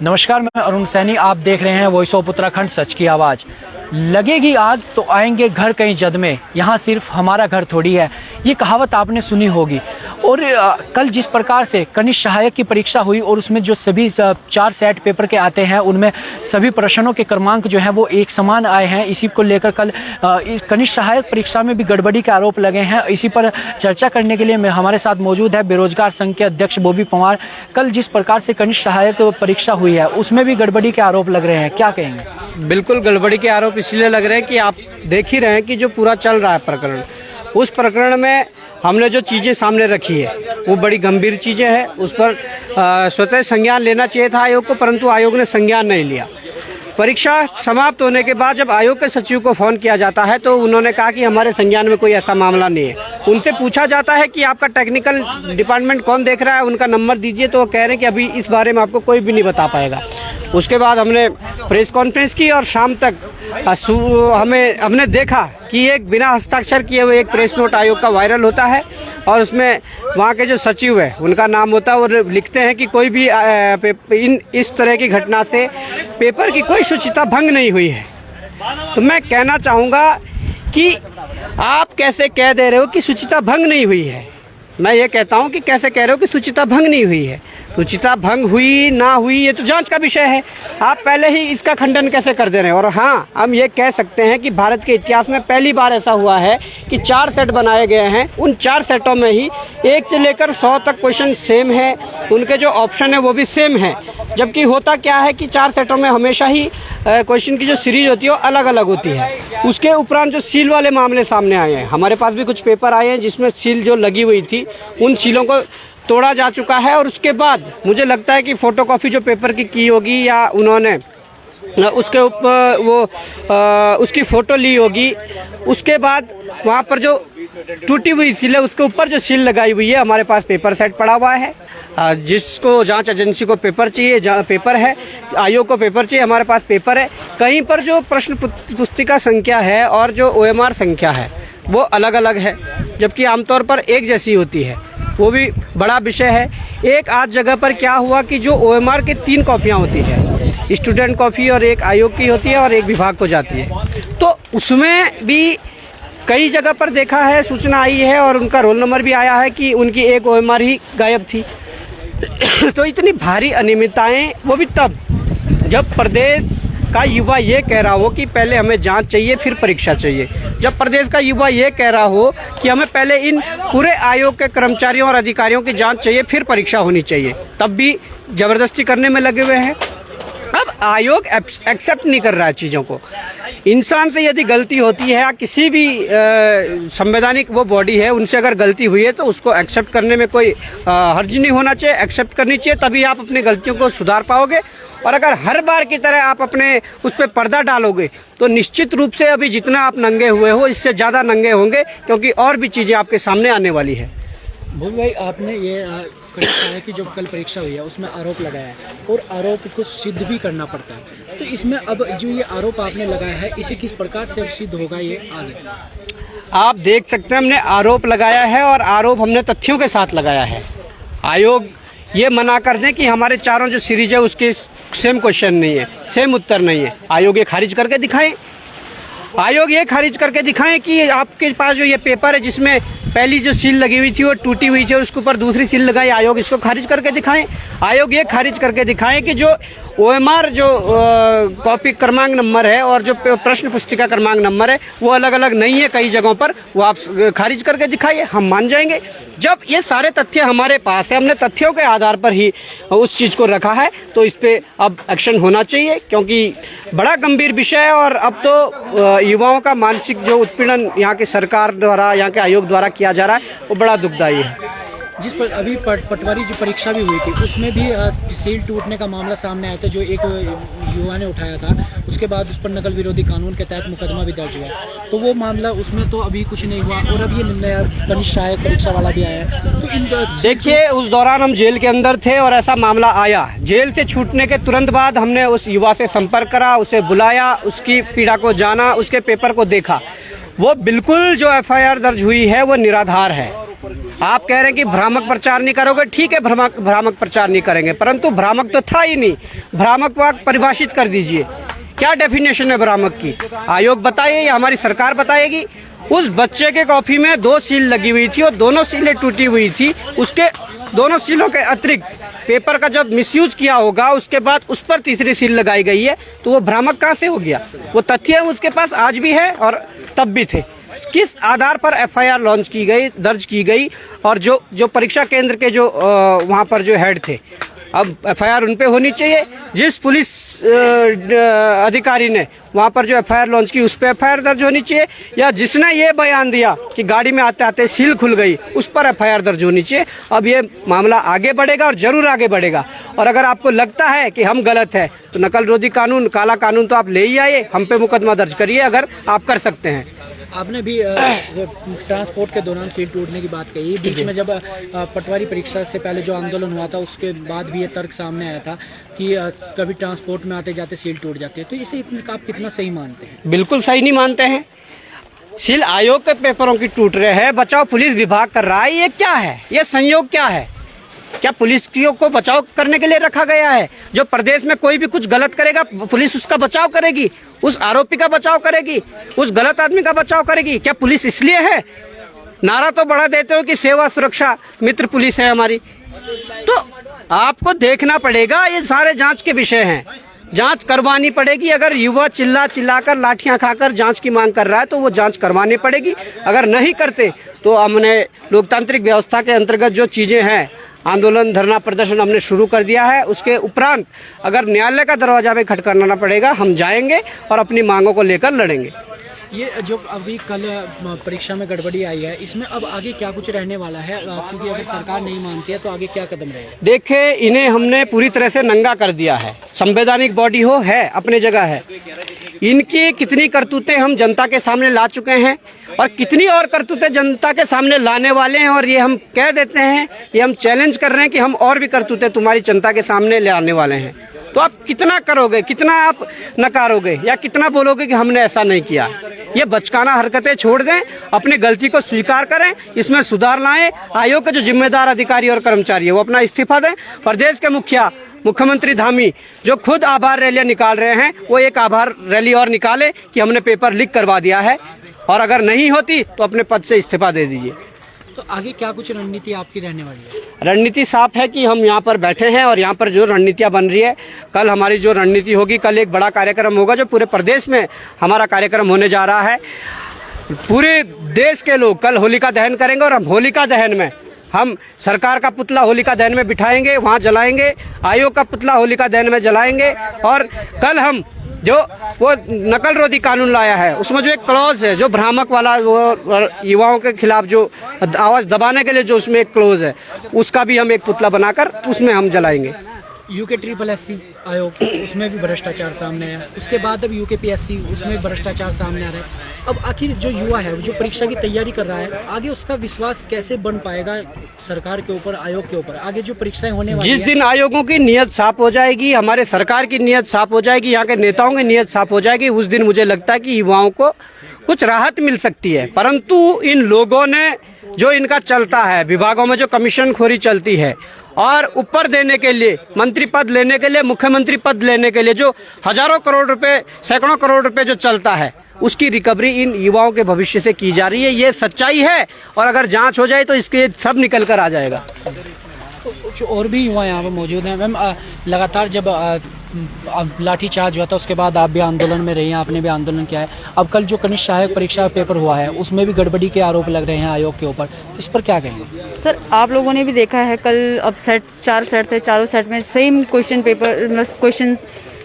नमस्कार, मैं अरुण सैनी। आप देख रहे हैं वॉइस ऑफ उत्तराखंड, सच की आवाज़। लगेगी आग तो आएंगे घर कहीं जद में, यहाँ सिर्फ हमारा घर थोड़ी है, ये कहावत आपने सुनी होगी। और कल जिस प्रकार से कनिष्ठ सहायक की परीक्षा हुई और उसमें जो सभी 4 सेट पेपर के आते हैं उनमें सभी प्रश्नों के क्रमांक जो हैं वो एक समान आए हैं, इसी को लेकर कल कनिष्ठ सहायक परीक्षा में भी गड़बड़ी के आरोप लगे हैं। इसी पर चर्चा करने के लिए हमारे साथ मौजूद है बेरोजगार संघ के अध्यक्ष बॉबी पंवार। कल जिस प्रकार से कनिष्ठ सहायक परीक्षा हुई है उसमें भी गड़बड़ी के आरोप लग रहे हैं, क्या कहेंगे? बिल्कुल गड़बड़ी के आरोप इसलिए लग रहे हैं कि आप देख ही रहे हैं कि जो पूरा चल रहा है प्रकरण, उस प्रकरण में हमने जो चीजें सामने रखी है वो बड़ी गंभीर चीजें हैं। उस पर स्वतः संज्ञान लेना चाहिए था आयोग को, परंतु आयोग ने संज्ञान नहीं लिया। परीक्षा समाप्त होने के बाद जब आयोग के सचिव को फोन किया जाता है तो उन्होंने कहा कि हमारे संज्ञान में कोई ऐसा मामला नहीं है। उनसे पूछा जाता है कि आपका टेक्निकल डिपार्टमेंट कौन देख रहा है, उनका नंबर दीजिए, तो वो कह रहे हैं कि अभी इस बारे में आपको कोई भी नहीं बता पाएगा। उसके बाद हमने प्रेस कॉन्फ्रेंस की और शाम तक हमने देखा कि एक बिना हस्ताक्षर किए हुए एक प्रेस नोट आयोग का वायरल होता है और उसमें वहाँ के जो सचिव है उनका नाम होता है और लिखते हैं कि कोई भी इस तरह की घटना से पेपर की कोई शुचिता भंग नहीं हुई है। तो मैं कहना चाहूँगा कि आप कैसे कह दे रहे हो कि शुचिता भंग नहीं हुई है। मैं ये कहता हूँ कि कैसे कह रहे हो कि शुचिता भंग नहीं हुई है। शुचिता भंग हुई ना हुई ये तो जांच का विषय है। आप पहले ही इसका खंडन कैसे कर दे रहे हैं? और हाँ, हम ये कह सकते हैं कि भारत के इतिहास में पहली बार ऐसा हुआ है कि 4 सेट बनाए गए हैं, उन 4 सेटों में ही 1 से लेकर 100 तक क्वेश्चन सेम है, उनके जो ऑप्शन है वो भी सेम है। जबकि होता क्या है कि 4 सेटों में हमेशा ही क्वेश्चन की जो सीरीज होती है वो अलग अलग होती है। उसके उपरांत जो सील वाले मामले सामने आए हैं, हमारे पास भी कुछ पेपर आए हैं जिसमें सील जो लगी हुई थी उन सीलों को तोड़ा जा चुका है और उसके बाद मुझे लगता है कि फोटोकॉपी जो पेपर की होगी या उन्होंने उसके ऊपर उसकी फोटो ली होगी। उसके बाद वहाँ पर जो टूटी हुई सील है उसके ऊपर जो सील लगाई हुई है, हमारे पास पेपर सेट पड़ा हुआ है। जिसको जांच एजेंसी को पेपर चाहिए पेपर है, आयोग को पेपर चाहिए, हमारे पास पेपर है। कहीं पर जो प्रश्न पुस्तिका संख्या है और जो OMR संख्या है वो अलग अलग है, जबकि आमतौर पर एक जैसी होती है। वो भी बड़ा विषय है। एक आध जगह पर क्या हुआ कि जो OMR की 3 कॉपियाँ होती है, स्टूडेंट कॉपी और एक आयोग की होती है और एक विभाग को जाती है, तो उसमें भी कई जगह पर देखा है, सूचना आई है और उनका रोल नंबर भी आया है कि उनकी एक OMR ही गायब थी। तो इतनी भारी अनियमितताएं, वो भी तब जब प्रदेश का युवा ये कह रहा हो कि पहले हमें जांच चाहिए फिर परीक्षा चाहिए। जब प्रदेश का युवा ये कह रहा हो कि हमें पहले इन पूरे आयोग के कर्मचारियों और अधिकारियों की जांच चाहिए फिर परीक्षा होनी चाहिए, तब भी जबरदस्ती करने में लगे हुए हैं। अब आयोग एक्सेप्ट नहीं कर रहा है चीज़ों को। इंसान से यदि गलती होती है या किसी भी संवैधानिक वो बॉडी है उनसे अगर गलती हुई है तो उसको एक्सेप्ट करने में कोई हर्ज नहीं होना चाहिए, एक्सेप्ट करनी चाहिए, तभी आप अपनी गलतियों को सुधार पाओगे। और अगर हर बार की तरह आप अपने उस पर पर्दा डालोगे तो निश्चित रूप से अभी जितना आप नंगे हुए हो इससे ज़्यादा नंगे होंगे, क्योंकि और भी चीज़ें आपके सामने आने वाली है। भूल भाई, आपने ये कहा कि जो कल परीक्षा हुई है उसमें आरोप लगाया है और आरोप को सिद्ध भी करना पड़ता है, तो इसमें अब जो ये आरोप आपने लगाया है इसे किस प्रकार से सिद्ध होगा ये आगे? आप देख सकते हैं हमने आरोप लगाया है और आरोप हमने तथ्यों के साथ लगाया है। आयोग ये मना कर दें कि हमारे चारों जो सीरीज है उसके सेम क्वेश्चन नहीं है, सेम उत्तर नहीं है, आयोग ये खारिज करके दिखाएं। आयोग ये खारिज करके दिखाएं कि आपके पास जो ये पेपर है जिसमें पहली जो सील लगी हुई थी वो टूटी हुई थी और उसके ऊपर दूसरी सील लगाई, आयोग इसको खारिज करके दिखाएं। आयोग ये खारिज करके दिखाएं कि जो OMR जो कॉपी क्रमांक नंबर है और जो प्रश्न पुस्तिका क्रमांक नंबर है वो अलग अलग नहीं है कई जगहों पर, वो आप खारिज करके दिखाइए, हम मान जाएंगे। जब ये सारे तथ्य हमारे पास है, हमने तथ्यों के आधार पर ही उस चीज़ को रखा है, तो इस पे अब एक्शन होना चाहिए, क्योंकि बड़ा गंभीर विषय है। और अब तो युवाओं का मानसिक जो उत्पीड़न यहाँ की सरकार द्वारा, यहाँ के आयोग द्वारा किया जा रहा है वो बड़ा दुखदायी है। जिस पर अभी पटवारी की परीक्षा भी हुई थी उसमें भी सील टूटने का मामला सामने आया था जो एक युवा ने उठाया था, उसके बाद उस पर नकल विरोधी कानून के तहत मुकदमा भी दर्ज हुआ, तो वो मामला उसमें तो अभी कुछ नहीं हुआ। और अब ये नया कनिष्ठ सहायक परीक्षा वाला भी आया है, तो इन देखिए उस दौरान हम जेल के अंदर थे और ऐसा मामला आया। जेल से छूटने के तुरंत बाद हमने उस युवा से संपर्क करा, उसे बुलाया, उसकी पीड़ा को जाना, उसके पेपर को देखा। वो बिल्कुल जो FIR दर्ज हुई है वो निराधार है। आप कह रहे हैं कि भ्रामक प्रचार नहीं करोगे, ठीक है, भ्रामक प्रचार नहीं करेंगे, परंतु भ्रामक तो था ही नहीं। भ्रामक वाक्य परिभाषित कर दीजिए, क्या डेफिनेशन है भ्रामक की? आयोग बताइए या हमारी सरकार बताएगी? उस बच्चे के कॉपी में 2 सील लगी हुई थी और दोनों सीलें टूटी हुई थी। उसके दोनों सीलों के अतिरिक्त पेपर का जब मिसयूज किया होगा उसके बाद उस पर तीसरी सील लगाई गई है, तो वो भ्रामक कहाँ से हो गया? वो तथ्य उसके पास आज भी है और तब भी थे। किस आधार पर एफआईआर लॉन्च की गई, दर्ज की गई? और जो परीक्षा केंद्र के जो वहाँ पर जो हेड थे, अब एफआईआर उन पे होनी चाहिए। जिस पुलिस अधिकारी ने वहाँ पर जो एफआईआर लॉन्च की उस पे एफआईआर दर्ज होनी चाहिए, या जिसने ये बयान दिया कि गाड़ी में आते आते सील खुल गई उस पर एफआईआर दर्ज होनी चाहिए। अब ये मामला आगे बढ़ेगा और जरूर आगे बढ़ेगा। और अगर आपको लगता है कि हम गलत है तो नकल रोधी कानून, काला कानून तो आप ले ही आइए, हम पे मुकदमा दर्ज करिए अगर आप कर सकते हैं। आपने भी ट्रांसपोर्ट के दौरान सील टूटने की बात कही। बीच में जब पटवारी परीक्षा से पहले जो आंदोलन हुआ था उसके बाद भी ये तर्क सामने आया था कि कभी ट्रांसपोर्ट में आते जाते सील टूट जाती है, तो इसे आप कितना सही मानते हैं? बिल्कुल सही नहीं मानते हैं। सील आयोग के पेपरों की टूट रहे हैं, बचाव पुलिस विभाग कर रहा है। ये क्या है? ये संयोग क्या है? क्या पुलिसियों को बचाव करने के लिए रखा गया है? जो प्रदेश में कोई भी कुछ गलत करेगा पुलिस उसका बचाव करेगी, उस आरोपी का बचाव करेगी, उस गलत आदमी का बचाव करेगी। क्या पुलिस इसलिए है? नारा तो बड़ा देते हो कि सेवा सुरक्षा मित्र पुलिस है हमारी, तो आपको देखना पड़ेगा। ये सारे जांच के विषय हैं, जांच करवानी पड़ेगी। अगर युवा चिल्लाकर लाठियां खाकर जांच की मांग कर रहा है तो वो जांच करवानी पड़ेगी। अगर नहीं करते तो हमने लोकतांत्रिक व्यवस्था के अंतर्गत जो चीजें हैं, आंदोलन, धरना, प्रदर्शन हमने शुरू कर दिया है। उसके उपरांत अगर न्यायालय का दरवाजा भी खटखटाना पड़ेगा हम जाएंगे और अपनी मांगों को लेकर लड़ेंगे। ये जो अभी कल परीक्षा में गड़बड़ी आई है, इसमें अब आगे क्या कुछ रहने वाला है? क्योंकि अगर सरकार नहीं मानती है तो आगे क्या कदम रहेगा? देखिए, इन्हें हमने पूरी तरह से नंगा कर दिया है। संवैधानिक बॉडी हो, है अपने जगह है। इनकी कितनी करतूतें हम जनता के सामने ला चुके हैं और कितनी और करतूतें जनता के सामने लाने वाले हैं, और ये हम कह देते हैं, ये हम चैलेंज कर रहे हैं कि हम और भी करतूतें तुम्हारी जनता के सामने ले आने वाले हैं। तो आप कितना करोगे, कितना आप नकारोगे या कितना बोलोगे कि हमने ऐसा नहीं किया? ये बचकाना हरकतें छोड़ दें, अपनी गलती को स्वीकार करें, इसमें सुधार लाएं। आयोग के जो जिम्मेदार अधिकारी और कर्मचारी है वो अपना इस्तीफा दें। प्रदेश के मुख्यमंत्री धामी जो खुद आभार रैलियां निकाल रहे हैं, वो एक आभार रैली और निकाले कि हमने पेपर लीक करवा दिया है, और अगर नहीं होती तो अपने पद से इस्तीफा दे दीजिए। तो आगे क्या कुछ रणनीति आपकी रहने वाली है? रणनीति साफ है कि हम यहाँ पर बैठे हैं और यहाँ पर जो रणनीतियाँ बन रही है, कल हमारी जो रणनीति होगी, कल एक बड़ा कार्यक्रम होगा जो पूरे प्रदेश में हमारा कार्यक्रम होने जा रहा है। पूरे देश के लोग कल होलिका दहन करेंगे और हम होलिका दहन में हम सरकार का पुतला होलिका दहन में बिठाएंगे, वहाँ जलाएंगे, आयोग का पुतला होलिका दहन में जलाएंगे। और कल हम जो वो नकल रोधी कानून लाया है उसमें जो एक क्लॉज है, जो भ्रामक वाला, वो युवाओं के खिलाफ जो आवाज दबाने के लिए जो उसमें एक क्लॉज है, उसका भी हम एक पुतला बनाकर उसमें हम जलाएंगे। यूके SSC आयोग, उसमें भी भ्रष्टाचार सामने आया। उसके बाद अब UKPSC, उसमें भी भ्रष्टाचार सामने आ रहा है। अब आखिर जो युवा है जो परीक्षा की तैयारी कर रहा है, आगे उसका विश्वास कैसे बन पाएगा सरकार के ऊपर, आयोग के ऊपर? आगे जो परीक्षाएं होने वाली जिस दिन आयोगों की नीयत साफ हो जाएगी, हमारे सरकार की नीयत साफ हो जाएगी, यहाँ के नेताओं की नीयत साफ हो जाएगी, उस दिन मुझे लगता है कि युवाओं को कुछ राहत मिल सकती है। परंतु इन लोगों ने जो इनका चलता है, विभागों में जो कमीशन खोरी चलती है, और ऊपर देने के लिए, मंत्री पद लेने के लिए, मुख्यमंत्री पद लेने के लिए जो हजारों करोड़ रुपए, सैकड़ों करोड़ रुपए जो चलता है, उसकी रिकवरी इन युवाओं के भविष्य से की जा रही है। ये सच्चाई है, और अगर जांच हो जाए तो इसके सब निकल कर आ जाएगा। कुछ और भी युवा यहाँ पे मौजूद हैं। मैम, लगातार जब लाठीचार्ज हुआ था उसके बाद आप भी आंदोलन में रही हैं, आपने भी आंदोलन किया है। अब कल जो कनिष्ठ सहायक परीक्षा पेपर हुआ है उसमें भी गड़बड़ी के आरोप लग रहे हैं आयोग के ऊपर, तो इस पर क्या कहेंगे? सर, आप लोगों ने भी देखा है कल, अब सेट 4 सेट थे, चारों सेट में सेम क्वेश्चन पेपर, क्वेश्चन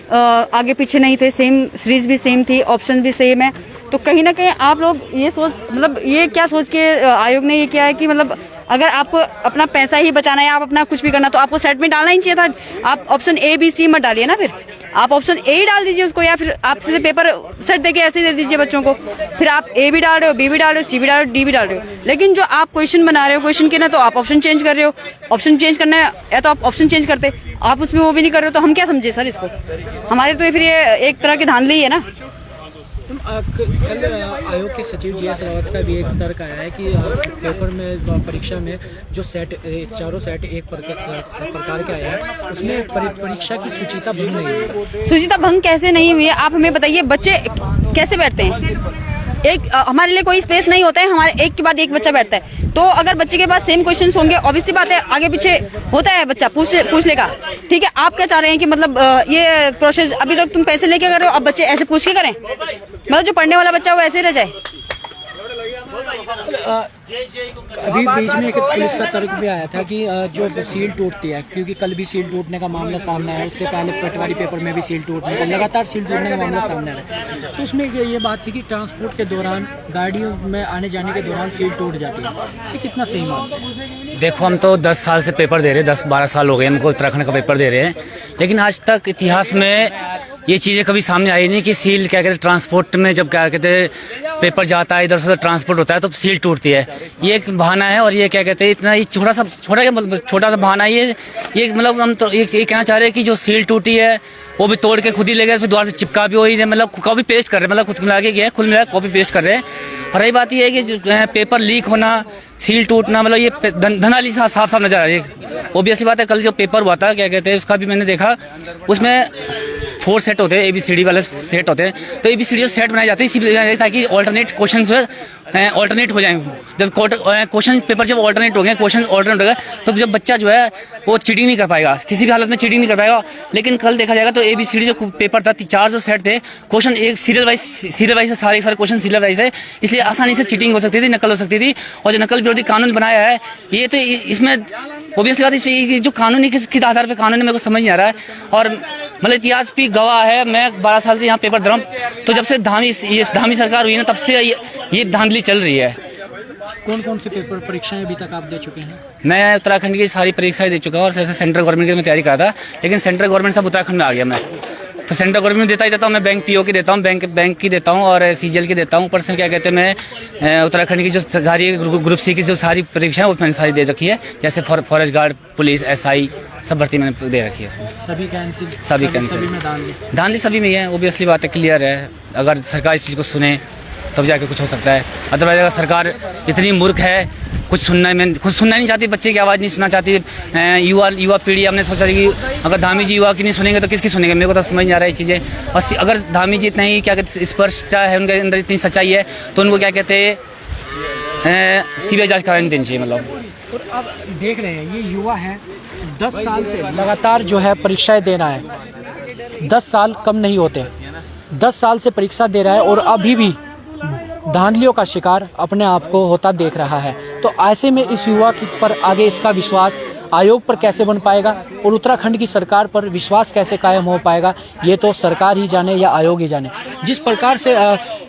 आगे पीछे नहीं थे, सेम सीरीज भी सेम थी, ऑप्शन भी सेम है। तो कहीं ना कहीं आप लोग ये सोच, मतलब ये क्या सोच के आयोग ने ये किया है कि मतलब अगर आपको अपना पैसा ही बचाना है, आप अपना कुछ भी करना, तो आपको सेट में डालना ही चाहिए था। आप ऑप्शन A, B, C मत डालिए ना, फिर आप ऑप्शन A ही डाल दीजिए उसको, या फिर आप सीधे पेपर सेट देके ऐसे ही दे दीजिए बच्चों को। फिर आप A भी डाल रहे हो, B भी डाल रहे हो, C भी डाल रहे हो, D भी डाल रहे हो, लेकिन जो आप क्वेश्चन बना रहे हो, क्वेश्चन के ना तो आप ऑप्शन चेंज कर रहे हो। ऑप्शन चेंज करना है या तो आप ऑप्शन चेंज करते, आप उसमें वो भी नहीं कर रहे हो, तो हम क्या समझे सर इसको? हमारे तो फिर ये एक तरह की धांधली है ना। कल आयोग के सचिव जी एस रावत का भी एक तर्क आया है कि पेपर में परीक्षा में जो सेट चारों सेट एक प्रकार के आए हैं उसमें परीक्षा की शुचिता भंग नहीं हुई। शुचिता भंग कैसे नहीं हुई है, आप हमें बताइए। बच्चे कैसे बैठते हैं? एक हमारे लिए कोई स्पेस नहीं होता है, हमारे एक के बाद एक बच्चा बैठता है। तो अगर बच्चे के पास सेम क्वेश्चंस होंगे, ऑब्वियसली बात है आगे पीछे होता है, बच्चा पूछ लेगा। ठीक है, आप क्या चाह रहे हैं कि मतलब ये प्रोसेस अभी तक तुम पैसे लेके कर रहे हो, अब बच्चे ऐसे पूछ के करें? मतलब जो पढ़ने वाला बच्चा वो ऐसे रह जाए? अभी बीच में एक पुलिस का तर्क भी आया था कि जो सील टूटती है, क्योंकि कल भी सील टूटने का मामला सामने आया, उससे पहले पटवारी पेपर में भी सील टूटने का लगातार सील टूटने का मामला सामने आया। तो उसमें ये बात थी कि ट्रांसपोर्ट के दौरान गाड़ियों में आने जाने के दौरान सील टूट जाती है, इसे कितना सही मानते हैं? देखो, हम तो 10 साल से पेपर दे रहे हैं, 10-12 साल हो गए हमको उत्तराखंड का पेपर दे रहे हैं, लेकिन आज तक इतिहास में ये चीज़ें कभी सामने आई नहीं कि सील क्या कहते हैं ट्रांसपोर्ट में, जब क्या कहते हैं पेपर जाता है इधर से ट्रांसपोर्ट होता है तो सील टूटती है। ये एक बहाना है और ये क्या कहते हैं इतना छोटा सा बहाना है ये मतलब हम तो ये कहना चाह रहे हैं कि जो सील टूटी है वो भी तोड़ के खुद ही ले गए, फिर द्वार से चिपका भी वही, मतलब कॉपी पेस्ट कर रहे हैं, मतलब खुद मिला के गया खुद मिला कॉपी पेस्ट कर रहे हैं। और रही बात ये है कि पेपर लीक होना, सील टूटना, मतलब ये धंधाली साफ साफ नजर आ रही है। ओबियसली बात है, कल जो पेपर हुआ था क्या कहते हैं उसका भी मैंने देखा, उसमें 4 सेट होते हैं, ABCD वाले सेट होते हैं, तो ABCD जो सेट बनाए जाते हैं इसी ताकि ऑल्टरनेट क्वेश्चन ऑल्टरनेट हो जाए। जब क्वेश्चन पेपर जब ऑल्टरनेट हो गए, क्वेश्चन ऑल्टरनेट हो गए, तो जब बच्चा जो है वो चीटिंग नहीं कर पाएगा, किसी भी हालत में चीटिंग नहीं कर पाएगा। लेकिन कल देखा जाएगा तो ABCD जो पेपर था 4 जो सेट थे, क्वेश्चन एक सीरियल वाइज से सारे क्वेश्चन सीरियल वाइज है, इसलिए आसानी से चीटिंग हो सकती थी, नकल हो सकती थी। और जो नकल विरोधी कानून बनाया है ये तो इसमें ओबियसली बात इसमें जो कानून है किस आधार पर कानून है मेरे को समझ नहीं आ रहा है। और मतलब इतिहास भी गवाह है, मैं 12 साल से यहाँ पेपर दे रहा हूँ, तो जब से धामी सरकार हुई ना तब से ये धांधली चल रही है। कौन कौन से पेपर परीक्षाएं अभी तक आप दे चुके हैं? मैं उत्तराखंड की सारी परीक्षाएं दे चुका हूँ और जैसे सेंट्रल गवर्नमेंट की मैं तैयारी कर रहा था, लेकिन सेंट्रल गवर्नमेंट सब उत्तराखंड में आ गया। मैं तो सेंट्रल गवर्नमेंट में देता हूँ, मैं बैंक PO की देता हूँ, बैंक की देता हूँ और CGL की देता हूँ। ऊपर से क्या कहते हैं मैं उत्तराखंड की जो सारी ग्रुप C की जो सारी परीक्षाएं वो मैंने सारी दे रखी है, जैसे फॉरेस्ट गार्ड, पुलिस, SI सब भर्ती मैंने दे रखी है। सभी कैंसिल? सभी कैंसिल, धांधली सभी में है। ओबियसली बात है, क्लियर है, अगर सरकार इस चीज़ को सुने तब जाके कुछ हो सकता है। अदरवाइज अगर सरकार इतनी मूर्ख है, कुछ सुनना नहीं चाहती, बच्चे की आवाज़ नहीं सुनना चाहती, युवा पीढ़ी, हमने सोचा कि अगर धामी जी युवा की नहीं सुनेंगे तो किसकी सुनेंगे? मेरे को तो समझ नहीं आ रहा है चीज़ें। और अगर धामी जी इतना ही क्या कहते हैं स्पष्टता है, उनके अंदर इतनी सच्चाई है, तो उनको क्या कहते हैं CBI जांच करानी देनी चाहिए। मतलब और आप देख रहे हैं ये युवा है, 10 साल से लगातार जो है परीक्षाएं दे रहा है, 10 साल कम नहीं होते, 10 साल से परीक्षा दे रहा है और अभी भी धांधलियों का शिकार अपने आप को होता देख रहा है। तो ऐसे में इस युवा पर आगे इसका विश्वास आयोग पर कैसे बन पाएगा और उत्तराखंड की सरकार पर विश्वास कैसे कायम हो पाएगा, ये तो सरकार ही जाने या आयोग ही जाने। जिस प्रकार से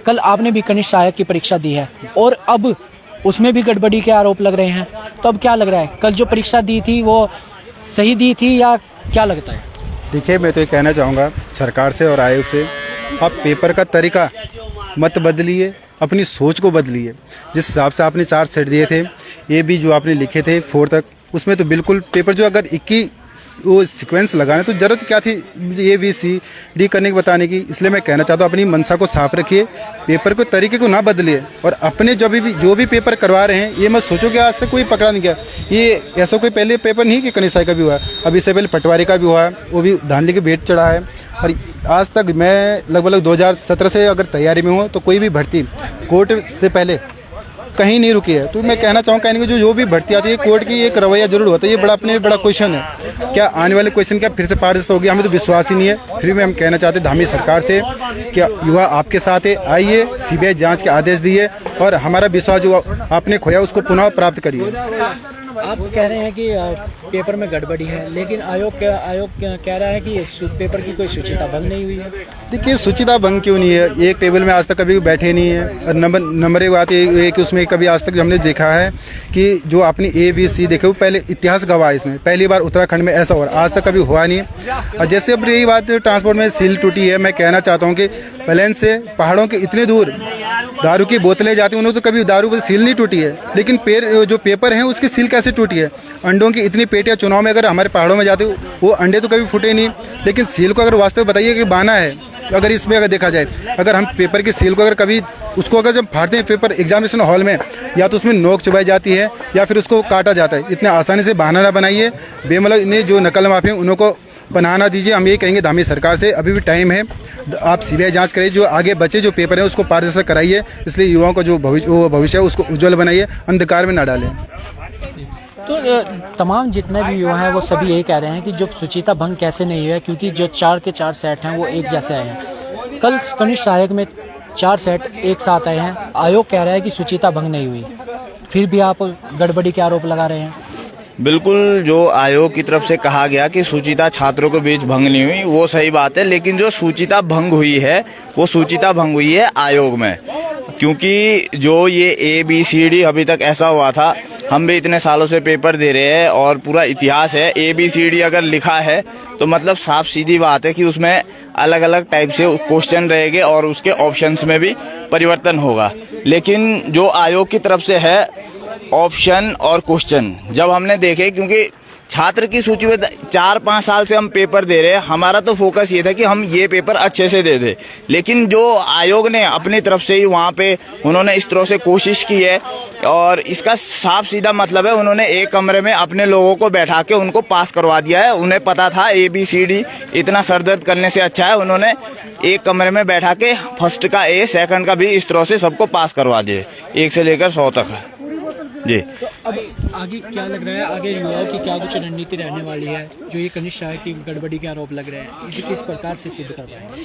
कल आपने भी कनिष्ठ सहायक की परीक्षा दी है और अब उसमें भी गड़बड़ी के आरोप लग रहे हैं, तो अब क्या लग रहा है, कल जो परीक्षा दी थी वो सही दी थी या क्या लगता है? देखिए, मैं तो ये कहना चाहूँगा सरकार से और आयोग से, आप पेपर का तरीका मत बदलिए, अपनी सोच को बदलिए। जिस हिसाब से आपने 4 सेट दिए थे, ये भी जो आपने लिखे थे 4 तक, उसमें तो बिल्कुल पेपर जो अगर 21 वो सीक्वेंस लगाने तो जरूरत क्या थी ABCD करने की बताने की। इसलिए मैं कहना चाहता हूँ अपनी मंशा को साफ रखिए, पेपर को तरीके को ना बदलिए और अपने जो भी पेपर करवा रहे हैं ये मत सोचो कि आज तक कोई पकड़ा नहीं गया। ये ऐसा कोई पहले पेपर नहीं कि कनिष्ठ का भी हुआ, अभी इससे पहले पटवारी का भी हुआ है, वो भी धांधली के भेंट चढ़ा है। और आज तक मैं लगभग 2017 से अगर तैयारी में हूँ तो कोई भी भर्ती कोर्ट से पहले कहीं नहीं रुकी है। तो मैं कहना चाहूँ कहने की जो भी भर्ती आती है कोर्ट की एक रवैया जरूर होता है, ये अपने बड़ा क्वेश्चन है। क्या आने वाले क्वेश्चन क्या फिर से पारदर्शिता होगी? हमें तो विश्वास ही नहीं है। फिर भी हम कहना चाहते हैं धामी सरकार से क्या युवा आपके साथ है, आइए CBI जांच के आदेश दिए और हमारा विश्वास जो आपने खोया उसको पुनः प्राप्त करिए। आप कह रहे हैं कि पेपर में गड़बड़ी है, लेकिन आयोग कह रहा है कि पेपर की कोई शुचिता भंग नहीं हुई है। देखिए, शुचिता भंग क्यों नहीं है? एक टेबल में आज तक कभी बैठे नहीं है और नंबर एक बात है कि उसमें कभी आज तक हमने देखा है कि जो अपनी ABC देखे वो पहले इतिहास गवाह, इसमें पहली बार उत्तराखंड में ऐसा हो रहा, आज तक कभी हुआ नहीं है। और जैसे अब यही बात ट्रांसपोर्ट में सील टूटी है, मैं कहना चाहता हूँ कि प्लेन से पहाड़ों के इतने दूर दारू की बोतलें जाती हैं, उन्होंने तो कभी दारू पर सील नहीं टूटी है, लेकिन जो पेपर हैं उसकी सील कैसे टूटी है? अंडों की इतनी पेटियां चुनाव में अगर हमारे पहाड़ों में जाते वो अंडे तो कभी फूटे नहीं, लेकिन सील को अगर वास्तव बताइए कि बाना है अगर इसमें अगर देखा जाए, अगर हम पेपर की सील को अगर कभी उसको अगर जब फाड़ते हैं पेपर एग्जामिनेशन हॉल में, या तो उसमें नोक चुभाई जाती है या फिर उसको काटा जाता है। इतने आसानी से बहाना ना बनाइए, बेमतलब इन्हें जो नकल माफी हैं उनको बनाना दीजिए। हम ये कहेंगे धामी सरकार से, अभी भी टाइम है, आप सीबीआई जांच कराइए, जो आगे बचे जो पेपर है उसको पारदर्शी कराइए। इसलिए युवाओं का जो भविष्य है उसको उज्जवल बनाइए, अंधकार में ना डालें। तो तमाम जितने भी युवा हैं वो सभी यही कह रहे हैं कि जो सुचिता भंग कैसे नहीं हुआ, क्योंकि जो 4 के 4 सेट हैं वो एक जैसे आए हैं। कल कनिष्ठ सहायक में 4 सेट एक साथ आए हैं। आयोग कह रहा है कि सुचिता भंग नहीं हुई, फिर भी आप गड़बड़ी के आरोप लगा रहे हैं। बिल्कुल, जो आयोग की तरफ से कहा गया कि सूचिता छात्रों के बीच भंग नहीं हुई, वो सही बात है, लेकिन जो सूचिता भंग हुई है वो सूचिता भंग हुई है आयोग में, क्योंकि जो ये ABCD अभी तक ऐसा हुआ था। हम भी इतने सालों से पेपर दे रहे हैं और पूरा इतिहास है। ABCD अगर लिखा है तो मतलब साफ सीधी बात है कि उसमें अलग अलग टाइप से क्वेश्चन रहेंगे और उसके ऑप्शंस में भी परिवर्तन होगा। लेकिन जो आयोग की तरफ से है ऑप्शन और क्वेश्चन जब हमने देखे, क्योंकि छात्र की सूची में 4-5 साल से हम पेपर दे रहे हैं, हमारा तो फोकस ये था कि हम ये पेपर अच्छे से दे दे, लेकिन जो आयोग ने अपनी तरफ से ही वहाँ पे उन्होंने इस तरह से कोशिश की है, और इसका साफ सीधा मतलब है उन्होंने एक कमरे में अपने लोगों को बैठा के उनको पास करवा दिया है। उन्हें पता था ABCD इतना सरदर्द करने से अच्छा है, उन्होंने एक कमरे में बैठा के फर्स्ट का A, सेकंड का B इस तरह से सबको पास करवा दिए, 1 से लेकर 100 तक है जी। तो अब आगे क्या लग रहा है, आगे युवाओं की क्या कुछ रणनीति रहने वाली है? जो ये कनिष्ठ सहायक की गड़बड़ी के आरोप लग रहे हैं, इसे किस प्रकार से सिद्ध कर पाएंगे?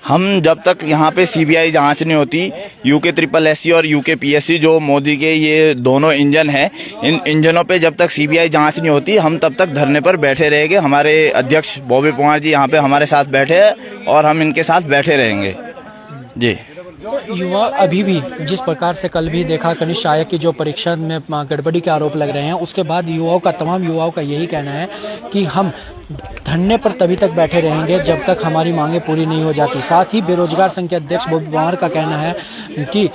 हम जब तक यहाँ पे CBI जांच नहीं होती, UKSSC और UKPSC जो मोदी के ये दोनों इंजन हैं, इन इंजनों पे जब तक CBI जांच नहीं होती हम तब तक धरने पर बैठे रहेंगे। हमारे अध्यक्ष बॉबी पवार जी यहाँ पे हमारे साथ बैठे हैं और हम इनके साथ बैठे रहेंगे जी। तो युवा अभी भी जिस प्रकार से कल भी देखा कनिष्ठ सहायक की जो परीक्षा में गड़बड़ी के आरोप लग रहे हैं, उसके बाद तमाम युवाओं का यही कहना है कि हम धरने पर तभी तक बैठे रहेंगे जब तक हमारी मांगे पूरी नहीं हो जाती। साथ ही बेरोजगार संघ के अध्यक्ष बॉबी पवार का कहना है कि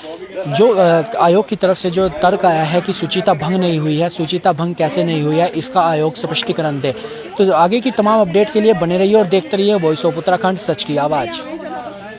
जो आयोग की तरफ से जो तर्क आया है कि सुचिता भंग नहीं हुई है, सुचिता भंग कैसे नहीं हुई है, इसका आयोग स्पष्टीकरण दे। तो आगे की तमाम अपडेट के लिए बने रहिए और देखते रहिए वॉइस ऑफ उत्तराखंड, सच की आवाज़।